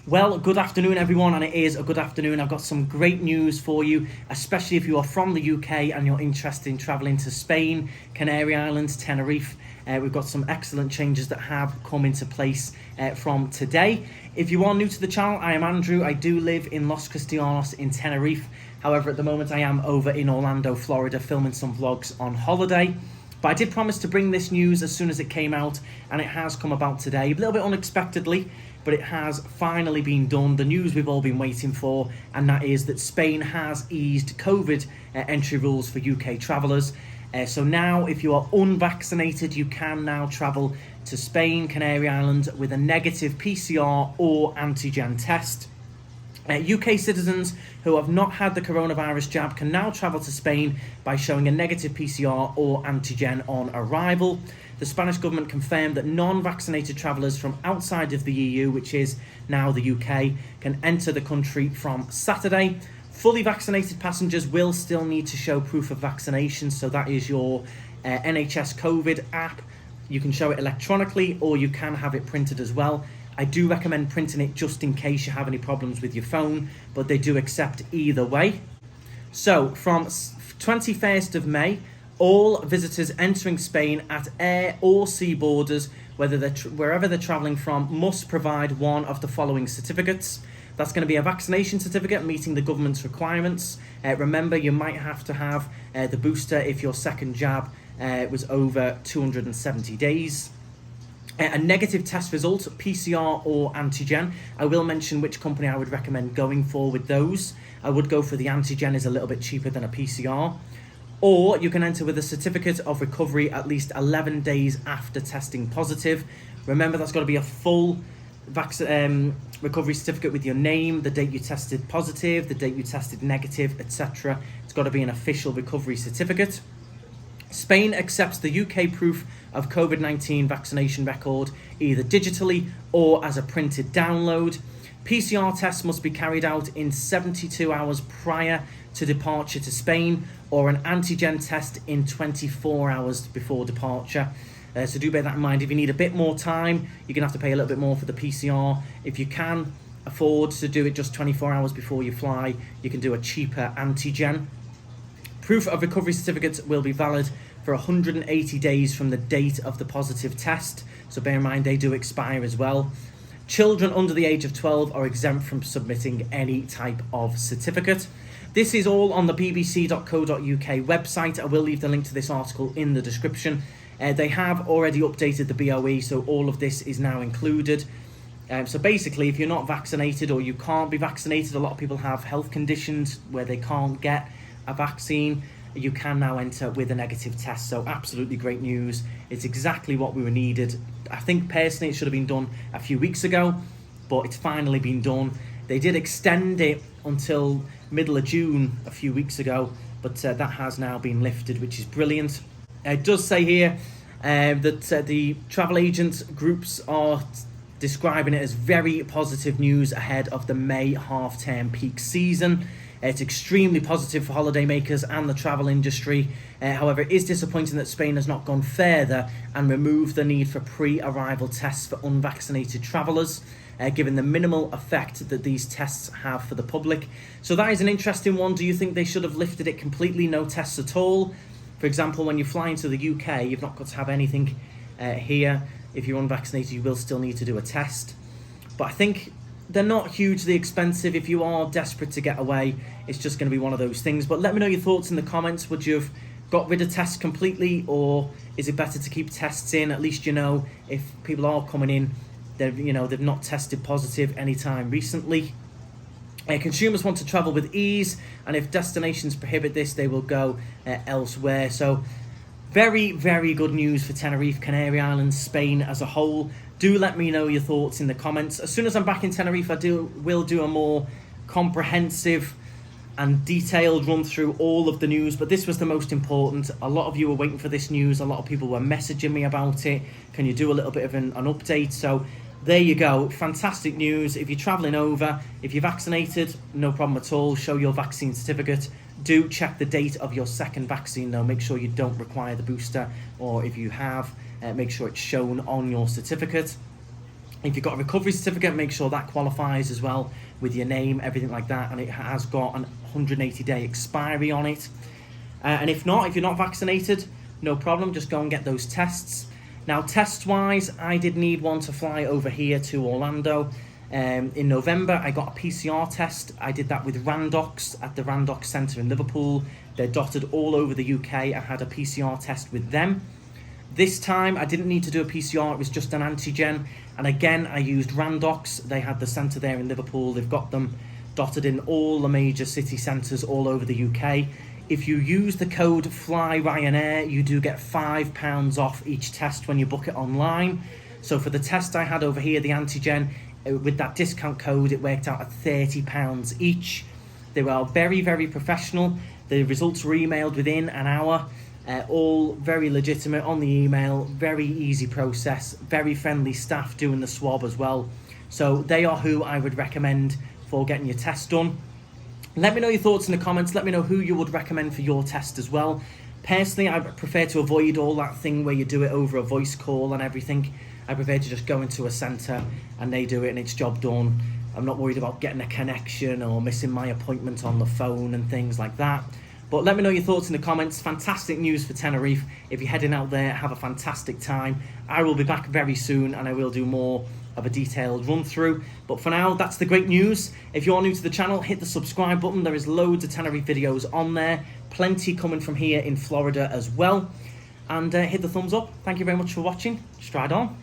Well, good afternoon, everyone, and it is a good afternoon. I've got some great news for you, especially if you are from the UK and you're interested in travelling to Spain, Canary Islands, Tenerife. We've got some excellent changes that have come into place from today. If you are new to the channel, I am Andrew. I do live in Los Cristianos in Tenerife. However, at the moment, I am over in Orlando, Florida, filming some vlogs on holiday. But I did promise to bring this news as soon as it came out, and it has come about today, a little bit unexpectedly, but it has finally been done. The news we've all been waiting for, and that is that Spain has eased COVID entry rules for UK travellers. So now, if you are unvaccinated, you can now travel to Spain, Canary Islands with a negative PCR or antigen test. UK citizens who have not had the coronavirus jab can now travel to Spain by showing a negative PCR or antigen on arrival. The Spanish government confirmed that non-vaccinated travellers from outside of the EU, which is now the UK, can enter the country from Saturday. Fully vaccinated passengers will still need to show proof of vaccination, so that is your NHS COVID app. You can show it electronically or you can have it printed as well. I do recommend printing it just in case you have any problems with your phone, but they do accept either way. So from 21st of May, all visitors entering Spain at air or sea borders, wherever they're travelling from, must provide one of the following certificates. That's going to be a vaccination certificate meeting the government's requirements. Remember, you might have to have the booster if your second jab was over 270 days. A negative test result, PCR or antigen. I will mention which company I would recommend going for with those. I would go for the antigen, is a little bit cheaper than a PCR. Or you can enter with a certificate of recovery at least 11 days after testing positive. Remember, that's got to be a full recovery certificate with your name, the date you tested positive, the date you tested negative, etc. It's got to be an official recovery certificate. Spain accepts the UK proof of COVID-19 vaccination record either digitally or as a printed download. PCR tests must be carried out in 72 hours prior to departure to Spain, or an antigen test in 24 hours before departure. So do bear that in mind. If you need a bit more time, you're going to have to pay a little bit more for the PCR. If you can afford to do it just 24 hours before you fly, you can do a cheaper antigen. Proof of recovery certificates will be valid for 180 days from the date of the positive test. So bear in mind, they do expire as well. Children under the age of 12 are exempt from submitting any type of certificate. This is all on the bbc.co.uk website. I will leave the link to this article in the description. They have already updated the BOE, so all of this is now included. So basically, if you're not vaccinated or you can't be vaccinated, a lot of people have health conditions where they can't get a vaccine, you can now enter with a negative test. So absolutely great news. It's exactly what we were needed. I think personally it should have been done a few weeks ago, but it's finally been done. They did extend it until middle of June a few weeks ago, but that has now been lifted, which is brilliant. It does say here that the travel agents groups are describing it as very positive news ahead of the May half-term peak season. It's extremely positive for holidaymakers and the travel industry. However, it is disappointing that Spain has not gone further and removed the need for pre-arrival tests for unvaccinated travellers, given the minimal effect that these tests have for the public. So that is an interesting one. Do you think they should have lifted it completely, no tests at all? For example, when you fly into the UK, you've not got to have anything here. If you're unvaccinated, you will still need to do a test. But I think they're not hugely expensive. If you are desperate to get away, it's just going to be one of those things. But let me know your thoughts in the comments. Would you have got rid of tests completely, or is it better to keep tests in? At least you know if people are coming in, they've not tested positive anytime recently. Consumers want to travel with ease, and if destinations prohibit this, they will go elsewhere. So very, very good news for Tenerife, Canary Islands, Spain as a whole. Do let me know your thoughts in the comments. As soon as I'm back in Tenerife, will do a more comprehensive and detailed run through all of the news, but this was the most important. A lot of you were waiting for this news. A lot of people were messaging me about it. Can you do a little bit of an update? So there you go. Fantastic news. If you're traveling over, if you're vaccinated, no problem at all. Show your vaccine certificate. Do check the date of your second vaccine though. Make sure you don't require the booster, or if you have, make sure it's shown on your certificate. If you've got a recovery certificate, make sure that qualifies as well with your name, everything like that, and it has got an 180-day expiry on it. And if not, if you're not vaccinated, no problem, just go and get those tests. Now, test-wise, I did need one to fly over here to Orlando. In November, I got a PCR test. I did that with Randox at the Randox Centre in Liverpool. They're dotted all over the UK. I had a PCR test with them. This time, I didn't need to do a PCR, it was just an antigen. And again, I used Randox. They had the centre there in Liverpool. They've got them dotted in all the major city centres all over the UK. If you use the code FlyRyanair, you do get £5 off each test when you book it online. So for the test I had over here, the antigen, with that discount code, it worked out at £30 each. They were very, very professional. The results were emailed within an hour. All very legitimate on the email, very easy process, very friendly staff doing the swab as well. So they are who I would recommend for getting your test done. Let me know your thoughts in the comments. Let me know who you would recommend for your test as well. Personally, I prefer to avoid all that thing where you do it over a voice call and everything. I prefer to just go into a centre and they do it and it's job done. I'm not worried about getting a connection or missing my appointment on the phone and things like that. But let me know your thoughts in the comments. Fantastic news for Tenerife. If you're heading out there, have a fantastic time. I will be back very soon and I will do more of a detailed run through. But for now, that's the great news. If you're new to the channel, hit the subscribe button. There is loads of Tenerife videos on there. Plenty coming from here in Florida as well. And hit the thumbs up. Thank you very much for watching. Stride on.